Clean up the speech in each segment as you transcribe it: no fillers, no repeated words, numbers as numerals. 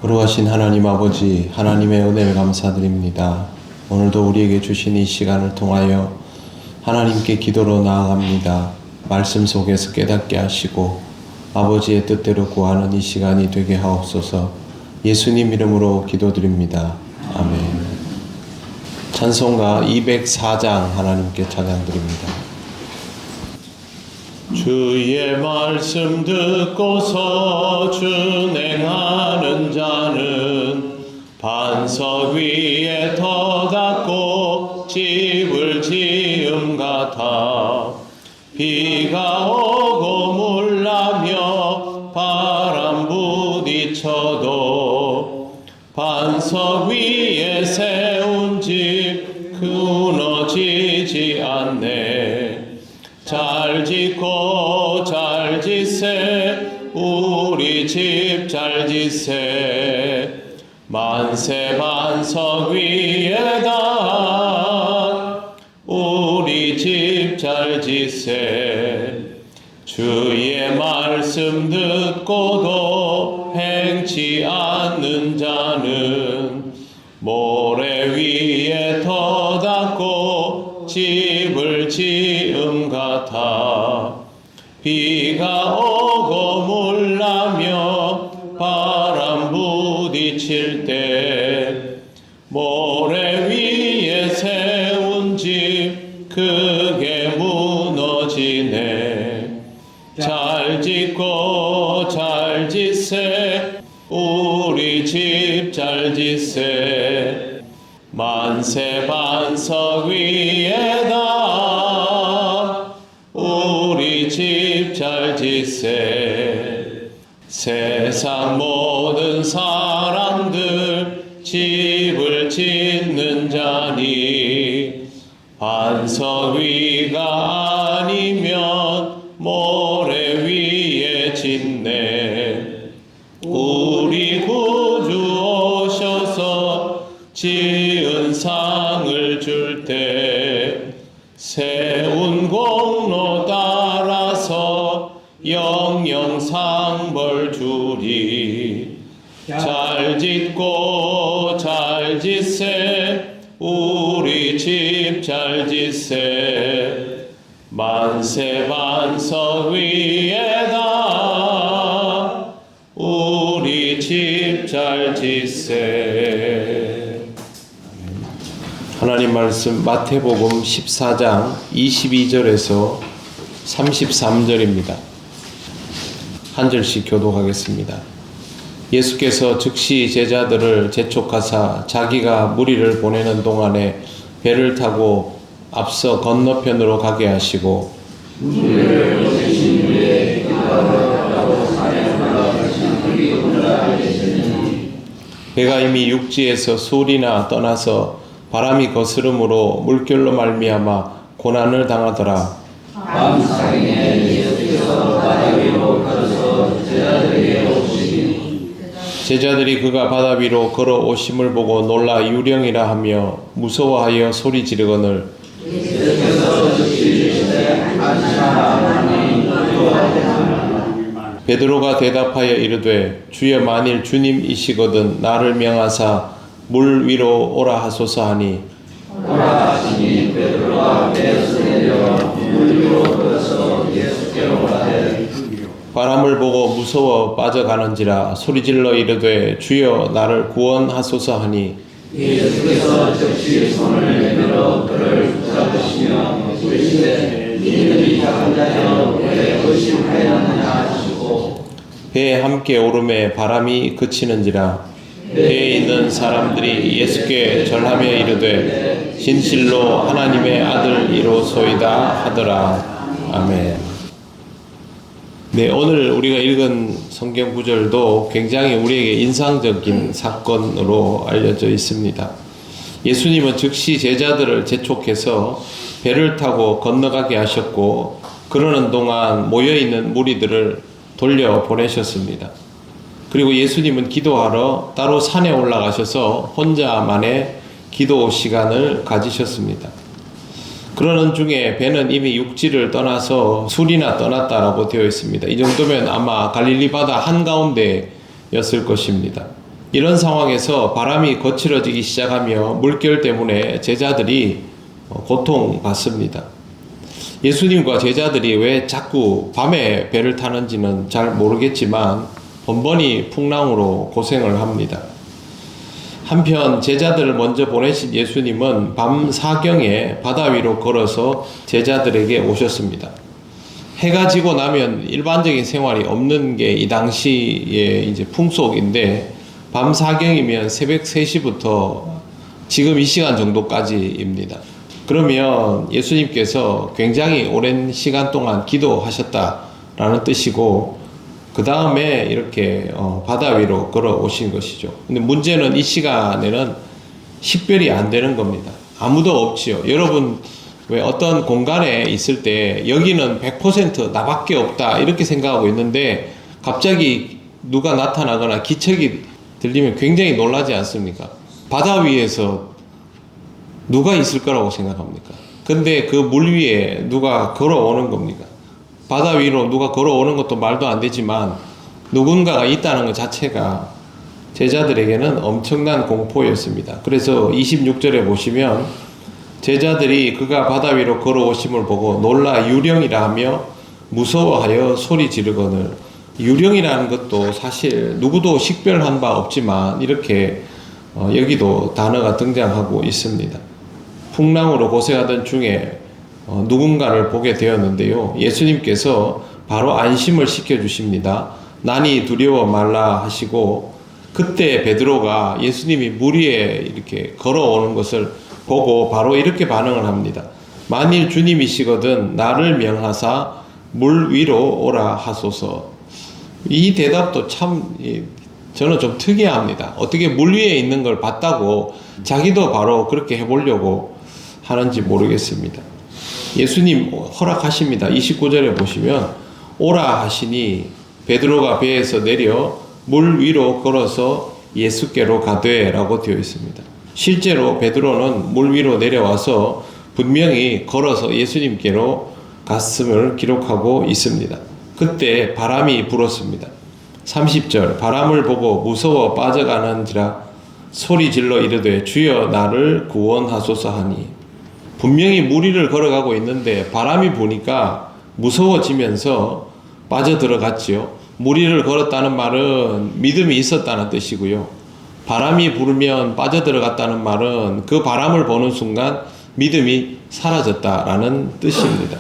거룩하신 하나님 아버지, 하나님의 은혜를 감사드립니다. 오늘도 우리에게 주신 이 시간을 통하여 하나님께 기도로 나아갑니다. 말씀 속에서 깨닫게 하시고 아버지의 뜻대로 구하는 이 시간이 되게 하옵소서. 예수님 이름으로 기도드립니다. 아멘. 찬송가 204장 하나님께 찬양드립니다. 주의 말씀 듣고서 준행하는 자는 반석 위에 터닫고 집을 지음 같아. 비가 오고 물나며 바람 부딪혀도 반석 위에 세운 집 무너지지 않네. 잘 짓고 잘 짓세, 우리 집 잘 짓세. 만세 반석 위에다 우리 집 잘 짓세. 주의 말씀 듣고도 행치 않는 자는 모래 위에 터닫고 집을 지음 같아. 비가 오고 물나며 바람 부딪힐 때 모래 위에 세운 집 크게 무너지네. 잘 짓고 잘 짓세, 우리 집 잘 짓세. 만세 반석 위에다 우리 집 잘 짓세. 세상 모든 사람들 집을 짓는 자니 반석 위가 아니면 모래 위에 짓네. 우리 구주 오셔서 지은 상을 줄 때 세운 공로 따라서 영영 상벌 주리. 잘 짓고 잘 짓세, 우리 집 잘 짓세. 만세 반석 위에다 우리 집 잘 짓세. 하나님 말씀 마태복음 14장 22절에서 33절입니다. 한 절씩 교독하겠습니다. 예수께서 즉시 제자들을 재촉하사 자기가 무리를 보내는 동안에 배를 타고 앞서 건너편으로 가게 하시고 무리를 보내신 후에 기도하러 산에서 자신들이 혼자 계시니 배가 이미 육지에서 수리나 떠나서 바람이 거스름으로 물결로 말미암아 고난을 당하더라. 밤사이에 예수께서 바다 위로 걸어서 제자들에게 오시니 제자들이 그가 바다 위로 걸어오심을 보고 놀라 유령이라 하며 무서워하여 소리 지르거늘 예수께서 즉시 베드로가 대답하여 이르되 주여 만일 주님이시거든 나를 명하사 물 위로 오라 하소서 하니 오라 하시니 베드로가 배에서 내려 물 위로 걸어서 예수께로 가되 바람을 보고 무서워 빠져가는지라 소리질러 이르되 주여 나를 구원하소서 하니 예수께서 즉시 손을 내밀어 그를 붙잡으시며 이르시되 믿음이 작은 자여 왜 의심하였느냐 하시고 배에 함께 오름에 바람이 그치는지라. 배에 있는 사람들이 예수께 절하며 이르되 진실로 하나님의 아들이로소이다 하더라. 아멘. 네, 오늘 우리가 읽은 성경 구절도 굉장히 우리에게 인상적인 사건으로 알려져 있습니다. 예수님은 즉시 제자들을 재촉해서 배를 타고 건너가게 하셨고 그러는 동안 모여있는 무리들을 돌려보내셨습니다. 그리고 예수님은 기도하러 따로 산에 올라가셔서 혼자만의 기도 시간을 가지셨습니다. 그러는 중에 배는 이미 육지를 떠나서 술이나 떠났다라고 되어 있습니다. 이 정도면 아마 갈릴리 바다 한가운데였을 것입니다. 이런 상황에서 바람이 거칠어지기 시작하며 물결 때문에 제자들이 고통받습니다. 예수님과 제자들이 왜 자꾸 밤에 배를 타는지는 잘 모르겠지만 번번이 풍랑으로 고생을 합니다. 한편 제자들을 먼저 보내신 예수님은 밤 사경에 바다 위로 걸어서 제자들에게 오셨습니다. 해가 지고 나면 일반적인 생활이 없는 게 이 당시의 이제 풍속인데 밤 사경이면 새벽 3시부터 지금 이 시간 정도까지입니다. 그러면 예수님께서 굉장히 오랜 시간 동안 기도하셨다라는 뜻이고 그 다음에 이렇게 바다 위로 걸어오신 것이죠. 근데 문제는 이 시간에는 식별이 안 되는 겁니다. 아무도 없지요. 여러분 왜 어떤 공간에 있을 때 여기는 100% 나밖에 없다 이렇게 생각하고 있는데 갑자기 누가 나타나거나 기척이 들리면 굉장히 놀라지 않습니까? 바다 위에서 누가 있을 거라고 생각합니까? 근데 그 물 위에 누가 걸어오는 겁니까? 바다 위로 누가 걸어오는 것도 말도 안 되지만 누군가가 있다는 것 자체가 제자들에게는 엄청난 공포였습니다. 그래서 26절에 보시면 제자들이 그가 바다 위로 걸어오심을 보고 놀라 유령이라 하며 무서워하여 소리 지르거늘. 유령이라는 것도 사실 누구도 식별한 바 없지만 이렇게 여기도 단어가 등장하고 있습니다. 풍랑으로 고생하던 중에 누군가를 보게 되었는데요. 예수님께서 바로 안심을 시켜주십니다. 난이 두려워 말라 하시고 그때 베드로가 예수님이 물 위에 이렇게 걸어오는 것을 보고 바로 이렇게 반응을 합니다. 만일 주님이시거든 나를 명하사 물 위로 오라 하소서. 이 대답도 참 저는 좀 특이합니다. 어떻게 물 위에 있는 걸 봤다고 자기도 바로 그렇게 해보려고 하는지 모르겠습니다. 예수님 허락하십니다. 29절에 보시면 오라 하시니 베드로가 배에서 내려 물 위로 걸어서 예수께로 가되 라고 되어 있습니다. 실제로 베드로는 물 위로 내려와서 분명히 걸어서 예수님께로 갔음을 기록하고 있습니다. 그때 바람이 불었습니다. 30절 바람을 보고 무서워 빠져가는지라 소리 질러 이르되 주여 나를 구원하소서 하니 분명히 물 위를 걸어가고 있는데 바람이 부니까 무서워지면서 빠져들어갔지요. 물 위를 걸었다는 말은 믿음이 있었다는 뜻이고요. 바람이 부르면 빠져들어갔다는 말은 그 바람을 보는 순간 믿음이 사라졌다라는 뜻입니다.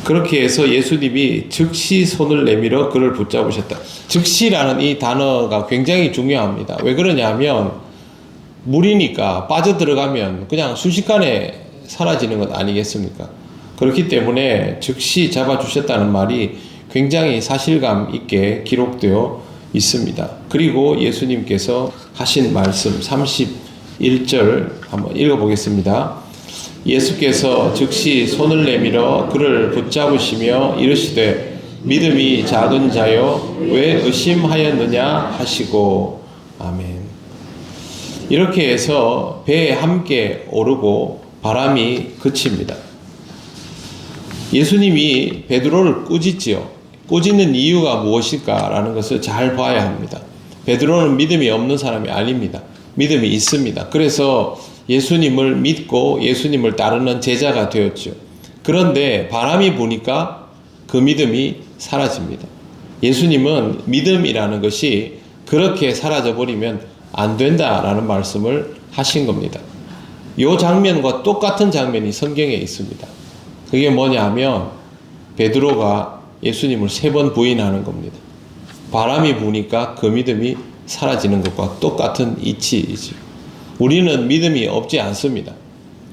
그렇게 해서 예수님이 즉시 손을 내밀어 그를 붙잡으셨다. 즉시라는 이 단어가 굉장히 중요합니다. 왜 그러냐면 물이니까 빠져들어가면 그냥 순식간에 사라지는 것 아니겠습니까? 그렇기 때문에 즉시 잡아주셨다는 말이 굉장히 사실감 있게 기록되어 있습니다. 그리고 예수님께서 하신 말씀 31절 한번 읽어보겠습니다. 예수께서 즉시 손을 내밀어 그를 붙잡으시며 이르시되 믿음이 작은 자여 왜 의심하였느냐 하시고 아멘. 이렇게 해서 배에 함께 오르고 바람이 그칩니다. 예수님이 베드로를 꾸짖지요. 꾸짖는 이유가 무엇일까라는 것을 잘 봐야 합니다. 베드로는 믿음이 없는 사람이 아닙니다. 믿음이 있습니다. 그래서 예수님을 믿고 예수님을 따르는 제자가 되었죠. 그런데 바람이 부니까 그 믿음이 사라집니다. 예수님은 믿음이라는 것이 그렇게 사라져버리면 안 된다라는 말씀을 하신 겁니다. 이 장면과 똑같은 장면이 성경에 있습니다. 그게 뭐냐면 베드로가 예수님을 3번 부인하는 겁니다. 바람이 부니까 그 믿음이 사라지는 것과 똑같은 이치이죠. 우리는 믿음이 없지 않습니다.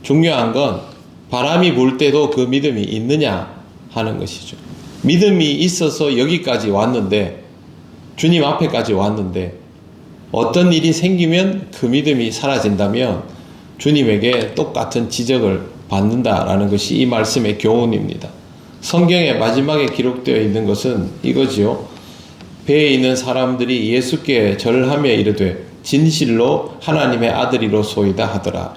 중요한 건 바람이 불 때도 그 믿음이 있느냐 하는 것이죠. 믿음이 있어서 여기까지 왔는데 주님 앞에까지 왔는데 어떤 일이 생기면 그 믿음이 사라진다면 주님에게 똑같은 지적을 받는다라는 것이 이 말씀의 교훈입니다. 성경의 마지막에 기록되어 있는 것은 이거지요. 배에 있는 사람들이 예수께 절하며 이르되 진실로 하나님의 아들이로소이다 하더라.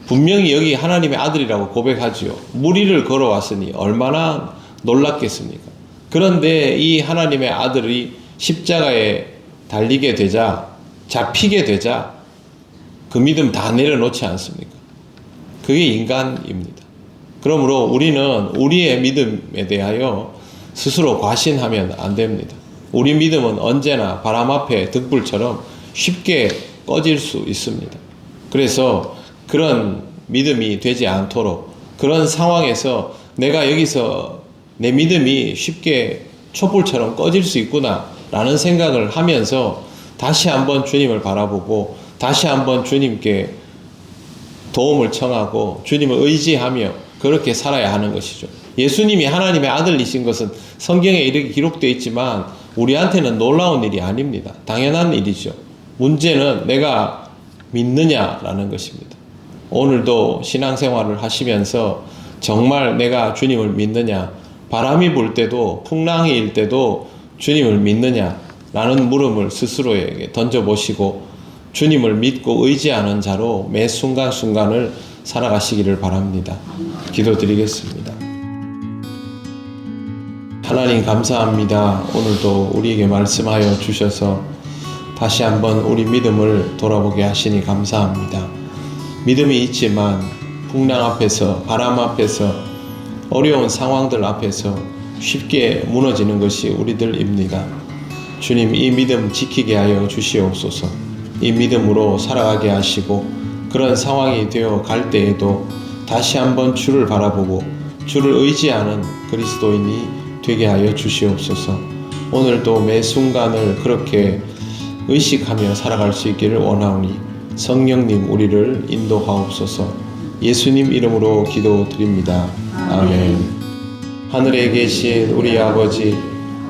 분명히 여기 하나님의 아들이라고 고백하지요. 물 위를 걸어왔으니 얼마나 놀랐겠습니까? 그런데 이 하나님의 아들이 십자가에 달리게 되자 잡히게 되자 그 믿음 다 내려놓지 않습니까? 그게 인간입니다. 그러므로 우리는 우리의 믿음에 대하여 스스로 과신하면 안 됩니다. 우리 믿음은 언제나 바람 앞에 등불처럼 쉽게 꺼질 수 있습니다. 그래서 그런 믿음이 되지 않도록, 그런 상황에서 내가 여기서 내 믿음이 쉽게 촛불처럼 꺼질 수 있구나 라는 생각을 하면서 다시 한번 주님을 바라보고 다시 한번 주님께 도움을 청하고 주님을 의지하며 그렇게 살아야 하는 것이죠. 예수님이 하나님의 아들이신 것은 성경에 이렇게 기록되어 있지만 우리한테는 놀라운 일이 아닙니다. 당연한 일이죠. 문제는 내가 믿느냐라는 것입니다. 오늘도 신앙생활을 하시면서 정말 내가 주님을 믿느냐, 바람이 불 때도 풍랑이 일 때도 주님을 믿느냐라는 물음을 스스로에게 던져보시고 주님을 믿고 의지하는 자로 매 순간순간을 살아가시기를 바랍니다. 기도드리겠습니다. 하나님 감사합니다. 오늘도 우리에게 말씀하여 주셔서 다시 한번 우리 믿음을 돌아보게 하시니 감사합니다. 믿음이 있지만 풍랑 앞에서, 바람 앞에서, 어려운 상황들 앞에서 쉽게 무너지는 것이 우리들입니다. 주님, 이 믿음 지키게 하여 주시옵소서. 이 믿음으로 살아가게 하시고 그런 상황이 되어 갈 때에도 다시 한번 주를 바라보고 주를 의지하는 그리스도인이 되게 하여 주시옵소서. 오늘도 매 순간을 그렇게 의식하며 살아갈 수 있기를 원하오니 성령님 우리를 인도하옵소서. 예수님 이름으로 기도드립니다. 아멘. 하늘에 계신 우리 아버지,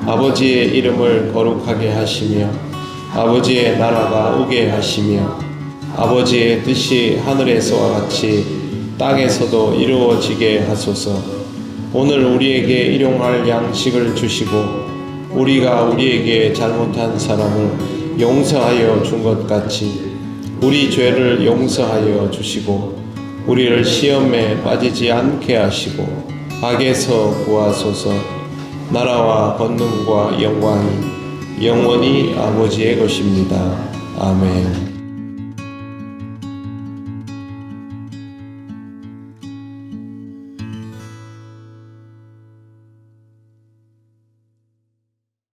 아버지의 이름을 거룩하게 하시며 아버지의 나라가 오게 하시며 아버지의 뜻이 하늘에서와 같이 땅에서도 이루어지게 하소서. 오늘 우리에게 일용할 양식을 주시고 우리가 우리에게 잘못한 사람을 용서하여 준 것 같이 우리 죄를 용서하여 주시고 우리를 시험에 빠지지 않게 하시고 악에서 구하소서. 나라와 권능과 영광이 영원히 아버지의 것입니다. 아멘.